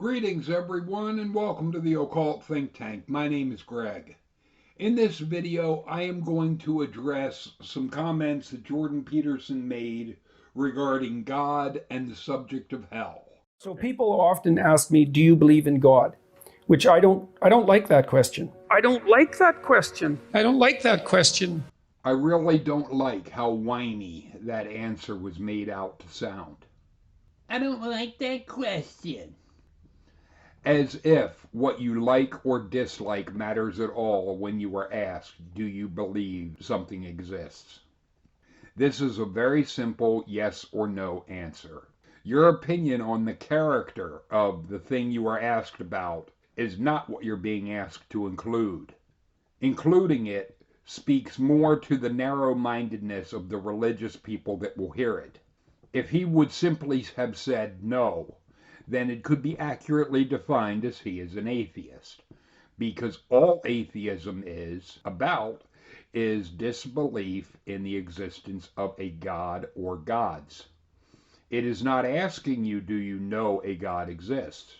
Greetings, everyone, and welcome to the Occult Think Tank. My name is Greg. In this video, I am going to address some comments that Jordan Peterson made regarding God and the subject of hell. So people often ask me, do you believe in God? Which I don't like that question. I don't like that question. I really don't like how whiny that answer was made out to sound. I don't like that question. As if what you like or dislike matters at all when you are asked, do you believe something exists? This is a very simple yes or no answer. Your opinion on the character of the thing you are asked about is not what you're being asked to include. Including it speaks more to the narrow-mindedness of the religious people that will hear it. If he would simply have said no, then it could be accurately defined as he is an atheist, because all atheism is about is disbelief in the existence of a God or gods. It is not asking you, do you know a God exists?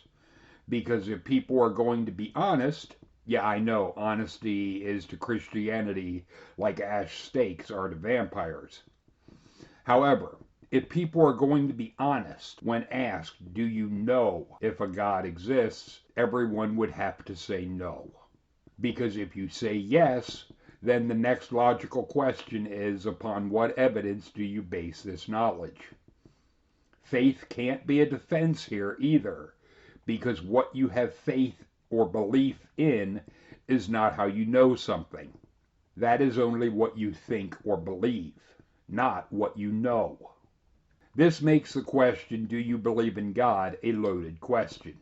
Because if people are going to be honest, yeah, I know, honesty is to Christianity like ash steaks are to vampires. However, if people are going to be honest when asked, do you know if a God exists, everyone would have to say no. Because if you say yes, then the next logical question is, upon what evidence do you base this knowledge? Faith can't be a defense here either, because what you have faith or belief in is not how you know something. That is only what you think or believe, not what you know. This makes the question, do you believe in God, a loaded question.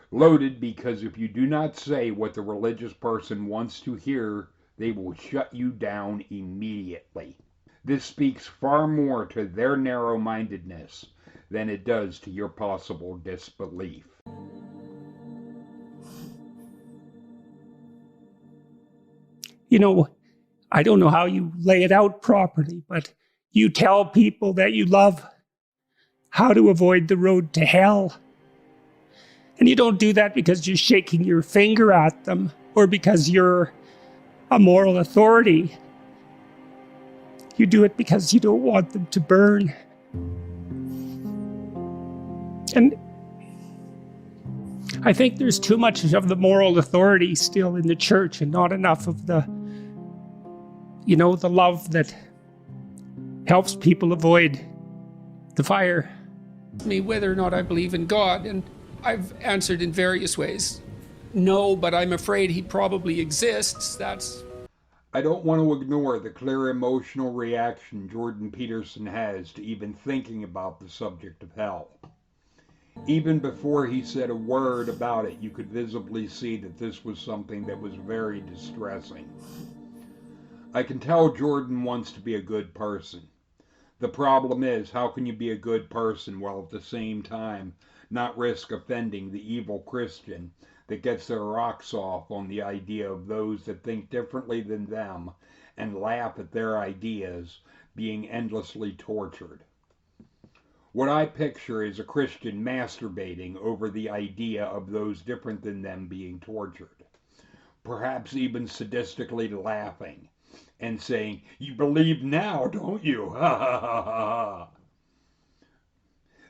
Loaded because if you do not say what the religious person wants to hear, they will shut you down immediately. This speaks far more to their narrow-mindedness than it does to your possible disbelief. You know, I don't know how you lay it out properly, but you tell people that you love how to avoid the road to hell. And you don't do that because you're shaking your finger at them or because you're a moral authority. You do it because you don't want them to burn. And I think there's too much of the moral authority still in the church and not enough of the love that helps people avoid the fire. Me whether or not I believe in God, and I've answered in various ways. No, but I'm afraid he probably exists. I don't want to ignore the clear emotional reaction Jordan Peterson has to even thinking about the subject of hell. Even before he said a word about it, you could visibly see that this was something that was very distressing. I can tell Jordan wants to be a good person. The problem is, how can you be a good person while at the same time not risk offending the evil Christian that gets their rocks off on the idea of those that think differently than them and laugh at their ideas being endlessly tortured? What I picture is a Christian masturbating over the idea of those different than them being tortured, perhaps even sadistically laughing and saying, "You believe now, don't you? Ha ha ha ha."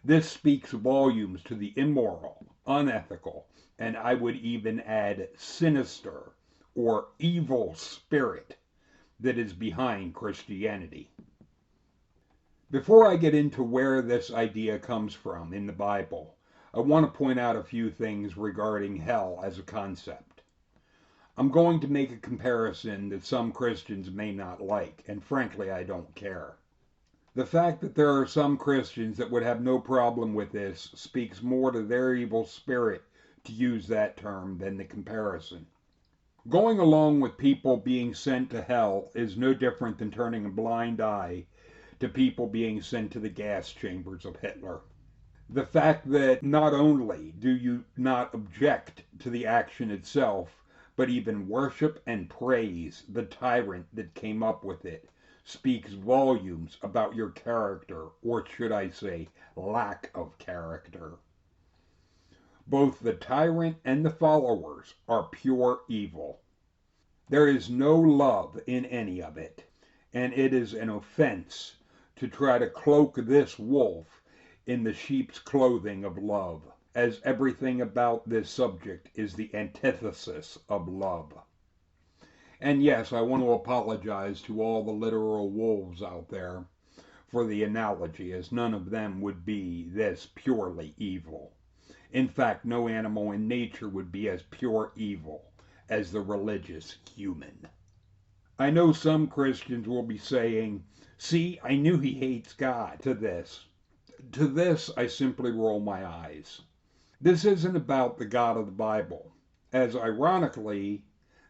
This speaks volumes to the immoral, unethical, and I would even add sinister or evil spirit that is behind Christianity. Before I get into where this idea comes from in the Bible, I want to point out a few things regarding hell as a concept. I'm going to make a comparison that some Christians may not like, and frankly, I don't care. The fact that there are some Christians that would have no problem with this speaks more to their evil spirit to use that term than the comparison. Going along with people being sent to hell is no different than turning a blind eye to people being sent to the gas chambers of Hitler. The fact that not only do you not object to the action itself, but even worship and praise the tyrant that came up with it, speaks volumes about your character, or should I say, lack of character. Both the tyrant and the followers are pure evil. There is no love in any of it, and it is an offense to try to cloak this wolf in the sheep's clothing of love, as everything about this subject is the antithesis of love. And yes, I want to apologize to all the literal wolves out there for the analogy, as none of them would be this purely evil. In fact, no animal in nature would be as pure evil as the religious human. I know some Christians will be saying, see, I knew he hates God, to this. To this, I simply roll my eyes. This isn't about the God of the Bible, as ironically,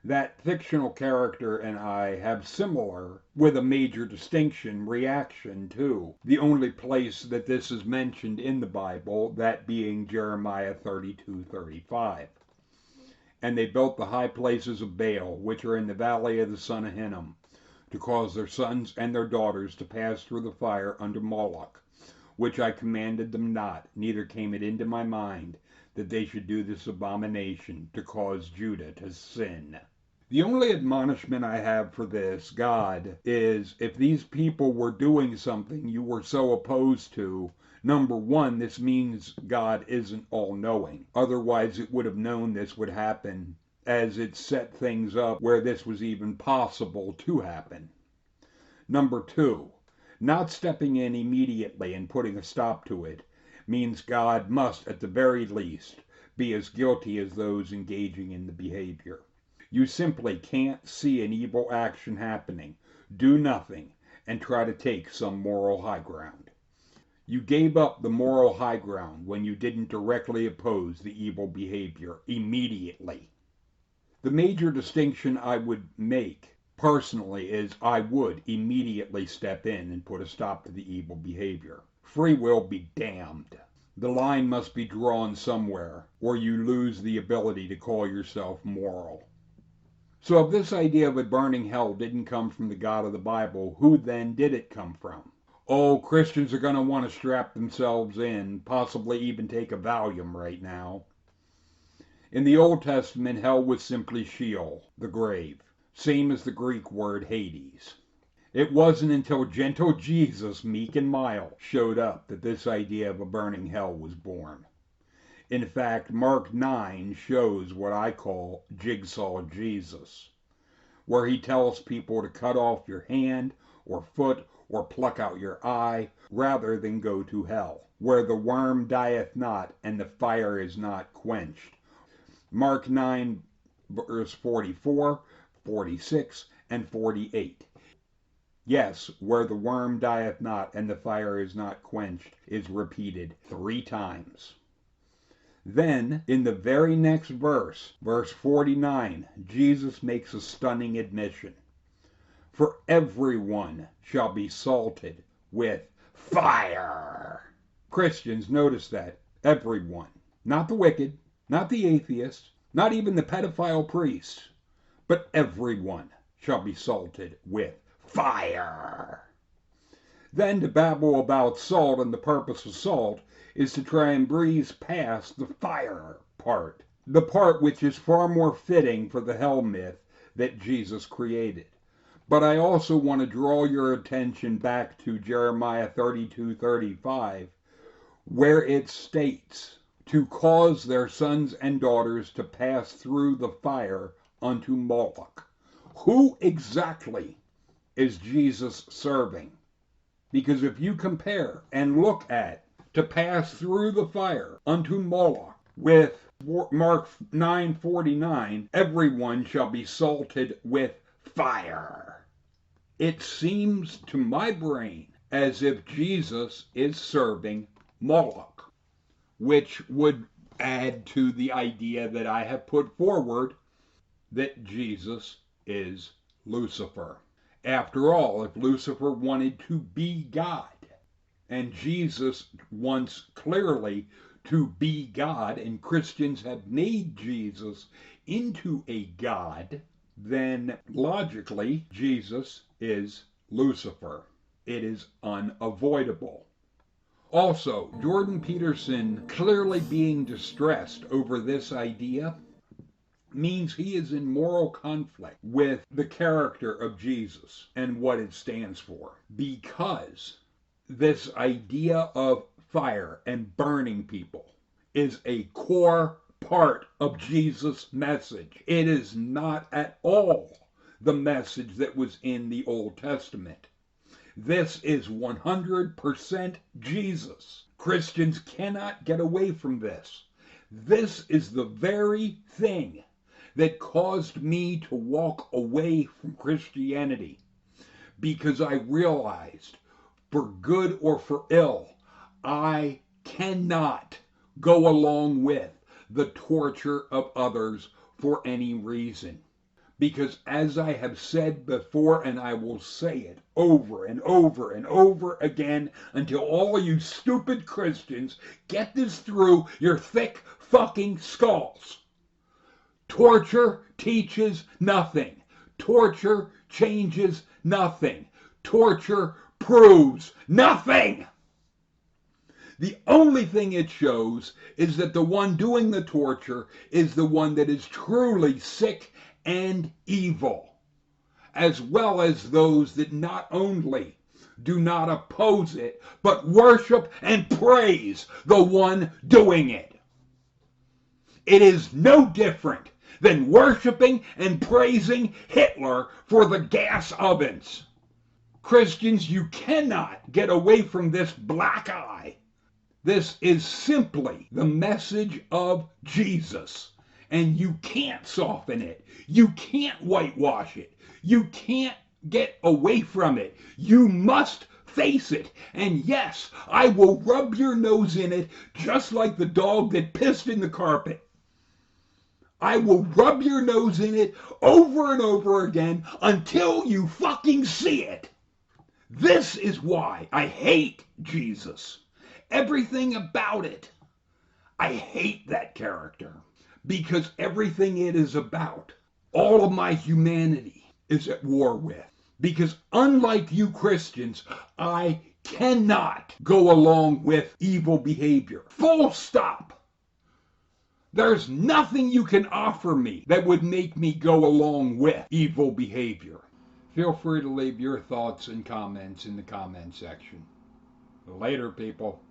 that fictional character and I have similar, with a major distinction, reaction to the only place that this is mentioned in the Bible, that being Jeremiah 32:35. And they built the high places of Baal, which are in the valley of the son of Hinnom, to cause their sons and their daughters to pass through the fire unto Moloch, which I commanded them not, neither came it into my mind that they should do this abomination, to cause Judah to sin. The only admonishment I have for this, God, is if these people were doing something you were so opposed to, number one, this means God isn't all-knowing. Otherwise, it would have known this would happen, as it set things up where this was even possible to happen. Number two, not stepping in immediately and putting a stop to it means God must, at the very least, be as guilty as those engaging in the behavior. You simply can't see an evil action happening, do nothing, and try to take some moral high ground. You gave up the moral high ground when you didn't directly oppose the evil behavior immediately. The major distinction I would make personally is I would immediately step in and put a stop to the evil behavior. Free will be damned. The line must be drawn somewhere, or you lose the ability to call yourself moral. So if this idea of a burning hell didn't come from the God of the Bible, who then did it come from? Oh, Christians are going to want to strap themselves in, possibly even take a Valium right now. In the Old Testament, hell was simply Sheol, the grave, same as the Greek word Hades. It wasn't until gentle Jesus, meek and mild, showed up that this idea of a burning hell was born. In fact, Mark 9 shows what I call Jigsaw Jesus, where he tells people to cut off your hand or foot or pluck out your eye rather than go to hell, where the worm dieth not and the fire is not quenched. Mark 9 verse 44, 46, and 48. Yes, where the worm dieth not and the fire is not quenched is repeated 3 times. Then, in the very next verse, verse 49, Jesus makes a stunning admission. For everyone shall be salted with fire. Christians, notice that. Everyone. Not the wicked, not the atheist, not even the pedophile priest, but everyone shall be salted with fire. Then to babble about salt and the purpose of salt is to try and breeze past the fire part, the part which is far more fitting for the hell myth that Jesus created. But I also want to draw your attention back to Jeremiah 32:35, where it states, to cause their sons and daughters to pass through the fire unto Moloch. Who exactly is Jesus serving? Because if you compare and look at to pass through the fire unto Moloch with Mark 9:49, everyone shall be salted with fire. It seems to my brain as if Jesus is serving Moloch, which would add to the idea that I have put forward that Jesus is Lucifer. After all, if Lucifer wanted to be God, and Jesus wants clearly to be God, and Christians have made Jesus into a God, then logically, Jesus is Lucifer. It is unavoidable. Also, Jordan Peterson clearly being distressed over this idea means he is in moral conflict with the character of Jesus and what it stands for. Because this idea of fire and burning people is a core part of Jesus' message. It is not at all the message that was in the Old Testament. This is 100% Jesus. Christians cannot get away from this. This is the very thing that caused me to walk away from Christianity, because I realized, for good or for ill, I cannot go along with the torture of others for any reason. Because as I have said before, and I will say it over and over and over again until all you stupid Christians get this through your thick fucking skulls. Torture teaches nothing. Torture changes nothing. Torture proves nothing. The only thing it shows is that the one doing the torture is the one that is truly sick and evil, as well as those that not only do not oppose it, but worship and praise the one doing it. It is no different than worshiping and praising Hitler for the gas ovens. Christians, you cannot get away from this black eye. This is simply the message of Jesus, and you can't soften it. You can't whitewash it. You can't get away from it. You must face it. And yes, I will rub your nose in it just like the dog that pissed in the carpet. I will rub your nose in it over and over again until you fucking see it. This is why I hate Jesus. Everything about it. I hate that character, because everything it is about, all of my humanity is at war with. Because unlike you Christians, I cannot go along with evil behavior. Full stop. There's nothing you can offer me that would make me go along with evil behavior. Feel free to leave your thoughts and comments in the comment section. Later, people.